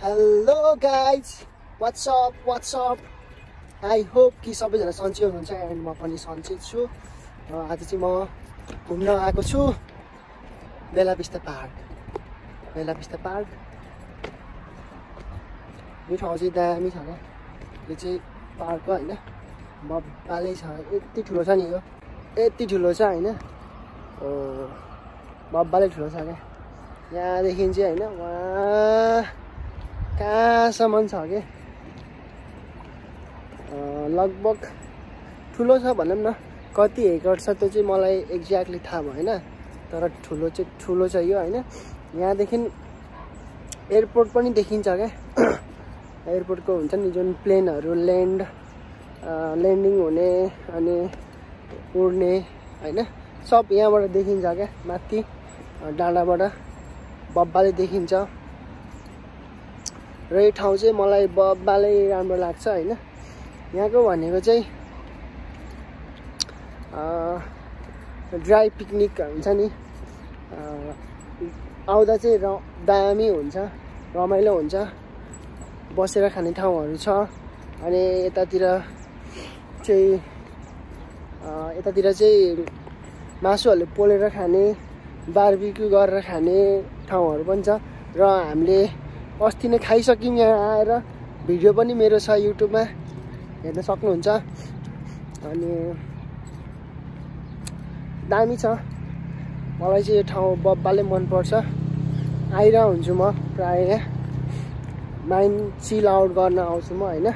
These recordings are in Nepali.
Hello guys, what's up? I hope कि सबैजना सन्चै हुनुहुन्छ एन्ड म पनि सन्चै छु। आज चाहिँ म घुम्न आएको छु बेला विस्ता पार्क। यो ठाउँ चाहिँ दामी छ क्या। यो चाहिँ पार्क हो हैन, मब्बालै छ। यति ठुलो छ नि, यो यति ठुलो छ हैन, मब्बालै ठुलो छ क्या। यहाँदेखि चाहिँ हैन वहाँ कहाँसम्म छ के, लगभग ठुलो छ भनौँ न। कति एकड छ त्यो चाहिँ मलाई एक्ज्याक्टली थाहा भएन, तर ठुलो छ यो हैन। यहाँदेखि एयरपोर्ट पनि देखिन्छ क्या। एयरपोर्टको हुन्छ नि जुन प्लेनहरू ल्यान्डिङ हुने अनि उड्ने हैन, सब यहाँबाट देखिन्छ क्या। माथि डाँडाबाट बब्बाले देखिन्छ। र यो ठाउँ चाहिँ मलाई बब्बालै राम्रो लाग्छ हैन। यहाँको भनेको चाहिँ ड्राई पिकनिक हुन्छ नि, आउँदा चाहिँ दामी हुन्छ, रमाइलो हुन्छ, बसेर खाने ठाउँहरू छ। अनि यतातिर चाहिँ मासुहरूले पोलेर खाने, बारबिक्यू गरेर खाने ठाउँहरू पनि छ। र हामीले अस्ति नै खाइसक्यौँ यहाँ आएर। भिडियो पनि मेरो छ युट्युबमा, हेर्न सक्नुहुन्छ। अनि दामी छ, मलाई चाहिँ यो ठाउँ बब्बाले मनपर्छ। आइरह हुन्छु म प्रायः यहाँ, माइन्ड चिल आउट गर्न आउँछु म हैन।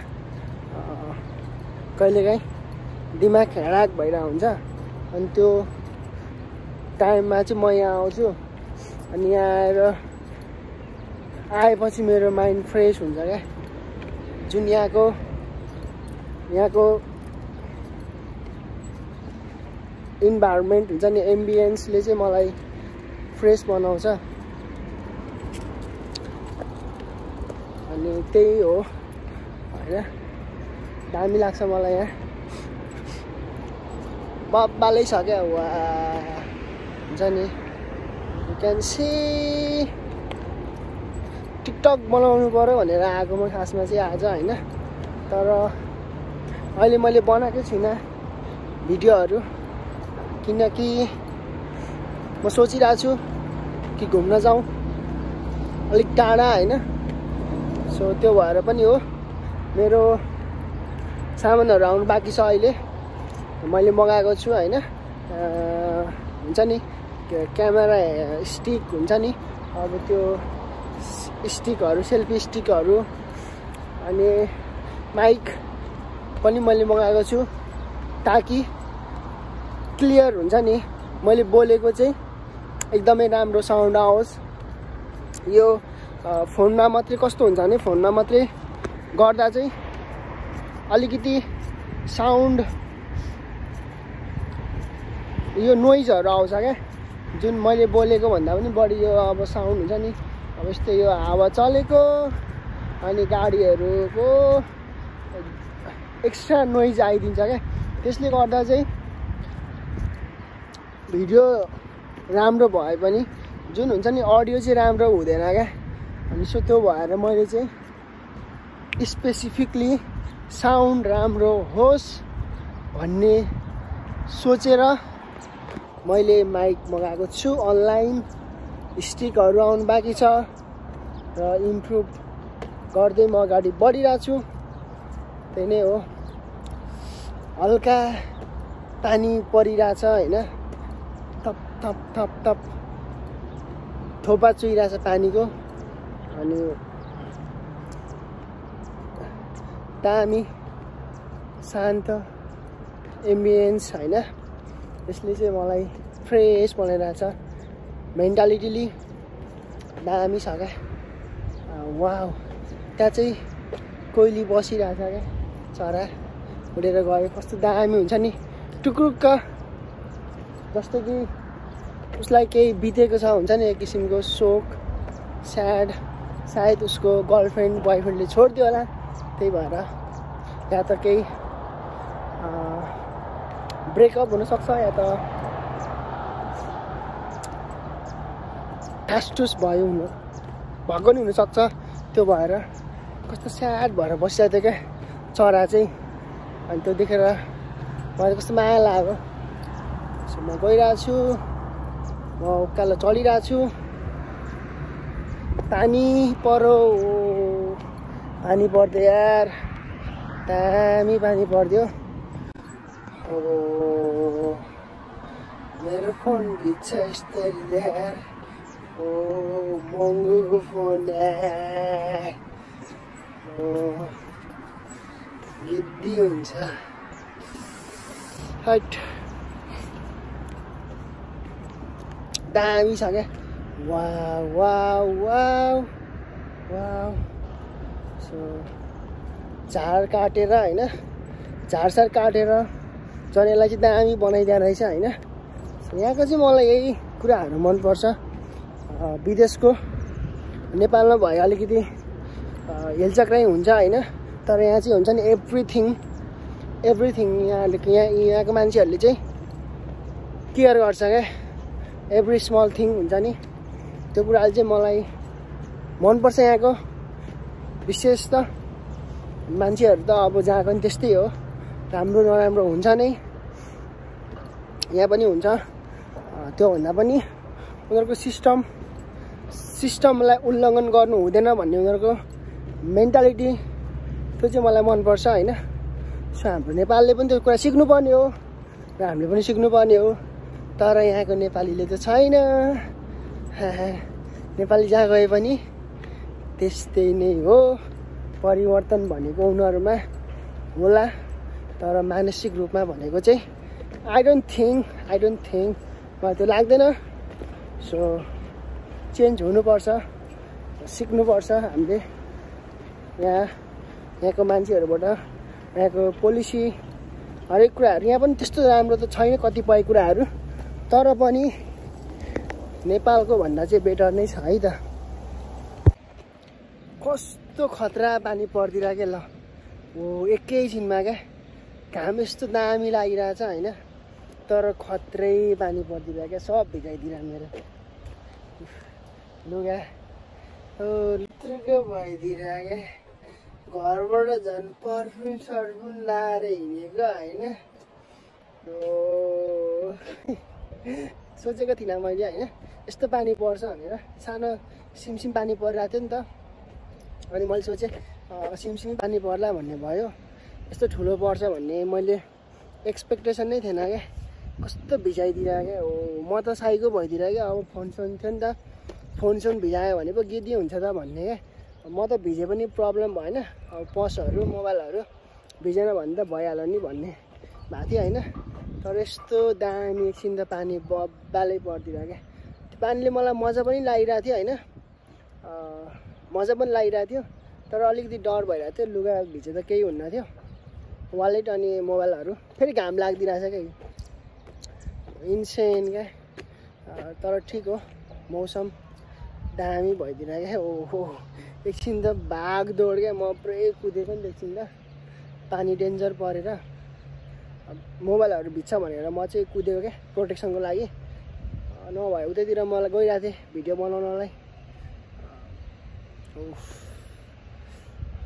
कहिलेकाहीँ दिमाग ह्याराक भइरहेको हुन्छ, अनि त्यो टाइममा चाहिँ म यहाँ आउँछु। अनि यहाँ आएपछि मेरो माइन्ड फ्रेस हुन्छ क्या। जुन यहाँको इन्भाइरोमेन्ट हुन्छ नि, एम्बियन्सले चाहिँ मलाई फ्रेस बनाउँछ। अनि त्यही हो हैन, दामी लाग्छ मलाई यहाँ, बब्बालै छ क्या। वा हुन्छ नि, यु क्यान सी। टिकटक बनाउनु पर्यो भनेर आएको म खासमा चाहिँ आज हैन, तर अहिले मैले बनाएकै छुइनँ भिडियोहरू, किनकि म सोचिरहेको छु कि घुम्न जाउँ अलिक टाढा हैन। सो त्यो भएर पनि हो, मेरो सामानहरू आउनु बाँकी छ। अहिले मैले मगाएको छु हैन, हुन्छ नि क्यामेरा स्टिक हुन्छ नि, अब त्यो स्टिकहरू, सेल्फी स्टिकहरू, अनि माइक पनि मैले मगाएको छु, ताकि क्लियर हुन्छ नि मैले बोलेको चाहिँ एकदमै राम्रो साउन्ड आओस्। यो फोनमा मात्रै कस्तो हुन्छ भने, फोनमा मात्रै गर्दा चाहिँ अलिकति साउन्ड यो नोइजहरू आउँछ क्या, जुन मैले बोलेको भन्दा पनि बढी यो अब साउन्ड हुन्छ नि। अब यस्तो यो हावा चलेको अनि गाडीहरूको एक्स्ट्रा नोइज आइदिन्छ क्या। त्यसले गर्दा चाहिँ भिडियो राम्रो भए पनि जुन हुन्छ नि अडियो चाहिँ राम्रो हुँदैन क्या। अनि सो त्यो भएर मैले चाहिँ स्पेसिफिकली साउन्ड राम्रो होस् भन्ने सोचेर मैले माइक मगाएको छु अनलाइन। स्टिकहरू आउनु बाँकी छ र इम्प्रुभ गर्दै म अगाडि बढिरहेको छु। त्यही नै हो। हल्का पानी परिरहेछ हैन, थप थप थप थप थोपा चुइरहेछ पानीको। अनि दामी शान्त एम्बियन्स हैन, यसले चाहिँ मलाई फ्रेस बनाइरहेछ। मेन्टालिटीली दामी छ क्या। वाउ, त्यहाँ चाहिँ कोइली बसिरहेछ क्या, चरा उडेर गयो, कस्तो दामी हुन्छ नि। टुक्रुक्क जस्तो कि उसलाई केही बितेको छ हुन्छ नि, एक किसिमको शोक, स्याड। सायद उसको गर्लफ्रेन्ड बोयफ्रेन्डले छोडिदियो होला, त्यही भएर। या त केही ब्रेकअप हुनसक्छ, या त ठासठुस भएको नि हुनसक्छ। त्यो भएर कस्तो स्याड भएर बसिरहेको थियो क्या चरा चाहिँ। अनि त्यो देखेर मलाई कस्तो माया लाग्यो। सो म गइरहेको छु, म उकालो चलिरहेको छु। पानी पर्यो, पानी पर्यो यार, दामी पानी पर्यो। ओ मेरो फोन बिच यस्तरी यार, ओ महँगोको फोन यार, ओ गिद्दी हुन्छ। हट दामी छ क्या। Wow wow wow wow. So झार काटेर होइन, झारसार काटेर जनेलाई चाहिँ दामी बनाइदिएको रहेछ होइन। यहाँको चाहिँ मलाई यही कुराहरू मनपर्छ। विदेशको नेपालमा भयो अलिकति हेलचक्राइ हुन्छ होइन, तर यहाँ चाहिँ हुन्छ नि एभ्रिथिङ यहाँको मान्छेहरूले चाहिँ केयर गर्छ क्या। एभ्री स्मल थिङ हुन्छ नि, त्यो कुराले चाहिँ मलाई मनपर्छ यहाँको। विशेष त मान्छेहरू त अब जहाँको नि त्यस्तै हो, राम्रो नराम्रो हुन्छ नै, यहाँ पनि हुन्छ। त्योभन्दा पनि उनीहरूको सिस्टमलाई उल्लङ्घन गर्नु हुँदैन भन्ने उनीहरूको मेन्टालिटी, त्यो चाहिँ मलाई मनपर्छ होइन। सो हाम्रो नेपालले पनि त्यो कुरा सिक्नुपर्ने हो र हामीले पनि सिक्नुपर्ने हो। तर यहाँको नेपालीले त छैन। नेपाली जहाँ गए पनि त्यस्तै नै हो। परिवर्तन भनेको उनीहरूमा होला, तर मानसिक रूपमा भनेको चाहिँ आई डोन्ट थिङ्क मलाई त्यो लाग्दैन। सो चेन्ज हुनुपर्छ, सिक्नुपर्छ हामीले यहाँको मान्छेहरूबाट। यहाँको पोलिसी हरेक कुराहरू यहाँ पनि त्यस्तो राम्रो त छैन कतिपय कुराहरू, तर पनि नेपालको भन्दा चाहिँ बेटर नै छ है त। कस्तो खतरा पानी परिदिरहेको क्या ल, हो एकैछिनमा क्या। घाम यस्तो दामी लागिरहेछ होइन, तर खत्रै पानी परिदिरहेको क्या, सब भिजाइदिएर मेरो लुगा लुत्रुको भइदिरहेको क्या। घरबाट झन् पर्फ्युम सर्फुम लाएर हिँडेको होइन। सोचेको थिइनँ मैले होइन यस्तो पानी पर्छ भनेर। सानो सिमसिम पानी परिरहेको थियो नि त, अनि मैले सोचेँ सिमसिम पानी पर्ला भन्ने भयो। यस्तो ठुलो पर्छ भन्ने मैले एक्सपेक्टेसन नै थिएन क्या। कस्तो भिजाइदिरहेको क्या। हो म त साइको भइदिरहेको क्या। अब फोनसोन थियो नि त, फोनसोन भिजायो भने पो गिद्दी हुन्छ त भन्ने क्या। म त भिजे पनि प्रब्लम भएन, अब पर्सहरू मोबाइलहरू भिजेन भने त भइहाल्यो नि भन्ने भएको थियो होइन। तर यस्तो दामी एकछिन त पानी बब्बालै परिदिरहेको क्या। त्यो पानीले मलाई मजा पनि लागिरहेको थियो होइन, मजा पनि लागिरहेको थियो, तर अलिकति डर भइरहेको थियो। लुगा भिजे त केही हुन्न थियो, वालेट अनि मोबाइलहरू फेरि घाम लाग्दिरहेछ क्या, इन्सेन क्या। तर ठिक हो, मौसम दामी भइदिरहेको क्या। ओहो एकछिन त भागदौड क्या, म पुरै कुदेको नि एकछिन त पानी डेन्जर परेर। मोबाइलहरू भिज्छ भनेर म चाहिँ कुदेको क्या प्रोटेक्सनको लागि, नभए उतैतिर मलाई गइरहेको थिएँ भिडियो बनाउनलाई।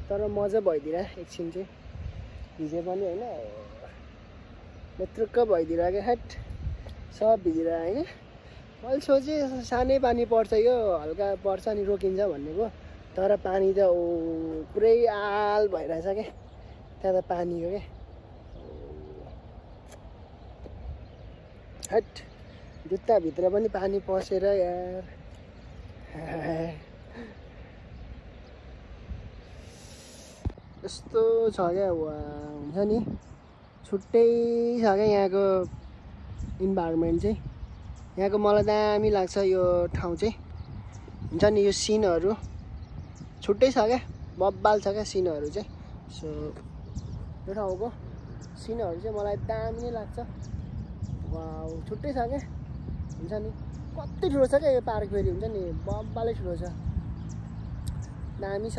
तर मजा भइदिरह एकछिन चाहिँ भिजे पनि होइन, नेत्रुक्क भइदिरह क्या। हट सब भिजिरह होइन। मैले सोचेँ सानै पानी पर्छ, यो हल्का पर्छ नि रोकिन्छ भन्नेको, तर पानी त पुरै आल भइरहेछ क्या। त्यहाँ त पानी हो क्या। हट जुत्ताभित्र पनि पानी पसेर यार। यस्तो छ क्या, हुन्छ नि छुट्टै छ क्या यहाँको इन्भाइरोमेन्ट चाहिँ। यहाँको मलाई दामी लाग्छ यो ठाउँ चाहिँ, हुन्छ नि यो सिनहरू छुट्टै छ क्या, बब्बाल छ क्या सिनहरू चाहिँ। सो यो ठाउँको सिनहरू चाहिँ मलाई दामी नै लाग्छ। वाउ छुट्टै छ क्या, हुन्छ नि कति ठुलो छ क्या यो पार्क। फेरि हुन्छ नि बब्बालै ठुलो छ, दामी छ।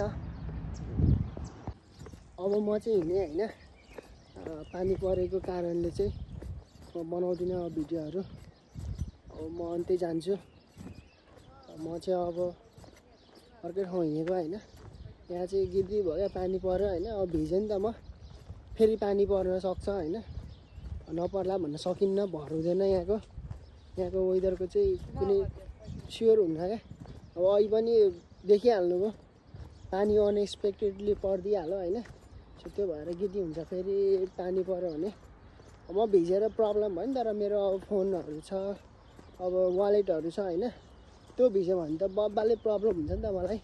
अब म चाहिँ हिँडेँ होइन, पानी परेको कारणले चाहिँ म बनाउँदिनँ अब भिडियोहरू। अब म अन्त्यै जान्छु। म चाहिँ अब अर्कै ठाउँ हिँडेको होइन, यहाँ चाहिँ गिर्दी भयो क्या पानी पर्यो होइन। अब भिजेँ नि त म, फेरि पानी पर्न सक्छ होइन, नपर्ला भन्न सकिन्न, भर हुँदैन यहाँको वेदरको चाहिँ कुनै स्योर हुन्छ क्या। अब अहिले पनि देखिहाल्नु भयो पानी अनएक्सपेक्टेडली परिदिइहाल्यो होइन। सो त्यो भएर गिर्दी हुन्छ फेरि पानी पर्यो भने। म भिजेर प्रब्लम भयो नि, तर मेरो अब फोनहरू छ, अब वालेटहरू छ होइन, त्यो भिज्यो भने त बब्बाले प्रब्लम हुन्छ नि त मलाई।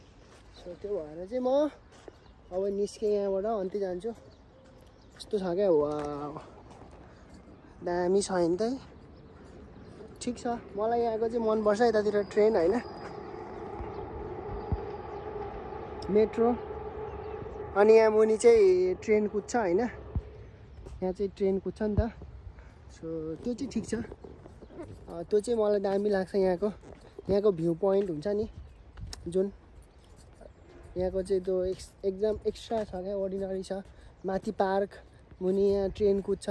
सो त्यो भएर चाहिँ म अब निस्केँ यहाँबाट, अन्ति जान्छु। यस्तो छ क्या, वा दामी छ नि त, ठिक छ। मलाई यहाँको चाहिँ मनपर्छ यतातिर ट्रेन होइन, मेट्रो। अनि यहाँ मुनि चाहिँ ट्रेन कुद्छ होइन, यहाँ चाहिँ ट्रेन कुद्छ नि त। सो त्यो चाहिँ ठिक छ, त्यो चाहिँ मलाई दामी लाग्छ। यहाँको भ्यू पोइन्ट हुन्छ नि जुन, यहाँको चाहिँ त्यो एकदम एक्स्ट्रा छ क्या, अर्डिनरी छ। माथि पार्क, मुनि यहाँ ट्रेन कुद्छ,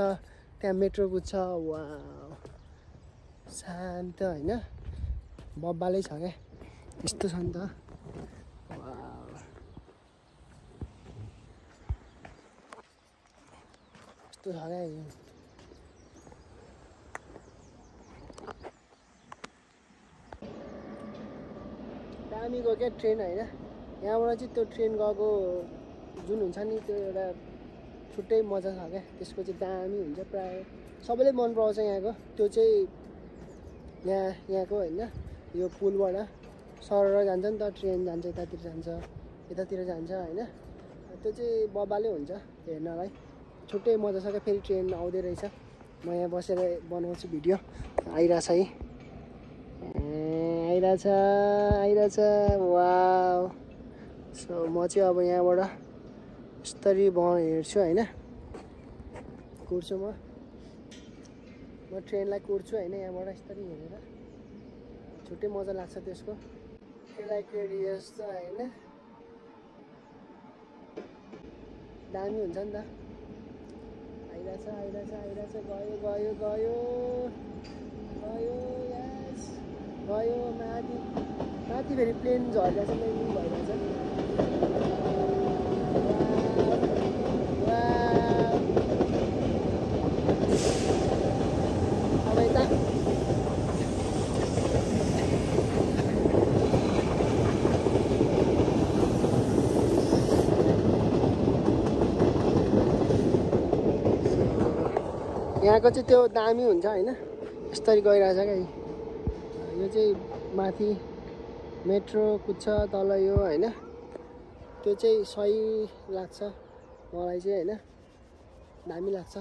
त्यहाँ मेट्रो कुद्छ, वा शान्त होइन, बब्बालै छ क्या, यस्तो छ नि त। यस्तो छ क्या यो, दामीको क्या ट्रेन होइन। यहाँबाट चाहिँ त्यो ट्रेन गएको जुन हुन्छ नि, त्यो एउटा छुट्टै मजा छ क्या, त्यसको चाहिँ दामी हुन्छ। प्रायः सबैले मन पराउँछ यहाँको। त्यो चाहिँ यहाँको होइन, यो पुलबाट सरर जान्छ नि त, ट्रेन जान्छ, यतातिर जान्छ होइन। त्यो चाहिँ बब्बाले हुन्छ हेर्नलाई, छुट्टै मजा छ क्या। फेरि ट्रेन आउँदै रहेछ, म यहाँ बसेर बनाउँछु भिडियो। आइरहेछ है, आइरहेछ, वाउ। सो म चाहिँ अब यहाँबाट यस्तरी हेर्छु होइन, कुर्छु म ट्रेनलाई कुर्छु होइन, यहाँबाट यस्तरी हेरेर छुट्टै मजा लाग्छ त्यसको। केटाकेटी जस्तो होइन, दामी हुन्छ नि त। आइरहेछ, गयो माथि फेरि प्लेन झरिरहेछ, ल्यान्डिङ भइरहेछ। अब यता यहाँको चाहिँ त्यो दामी हुन्छ होइन, यस्तरी गइरहेछ क्या। यो चाहिँ माथि मेट्रो कुद्छ, तल यो होइन, त्यो चाहिँ सही लाग्छ मलाई चाहिँ होइन, दामी लाग्छ।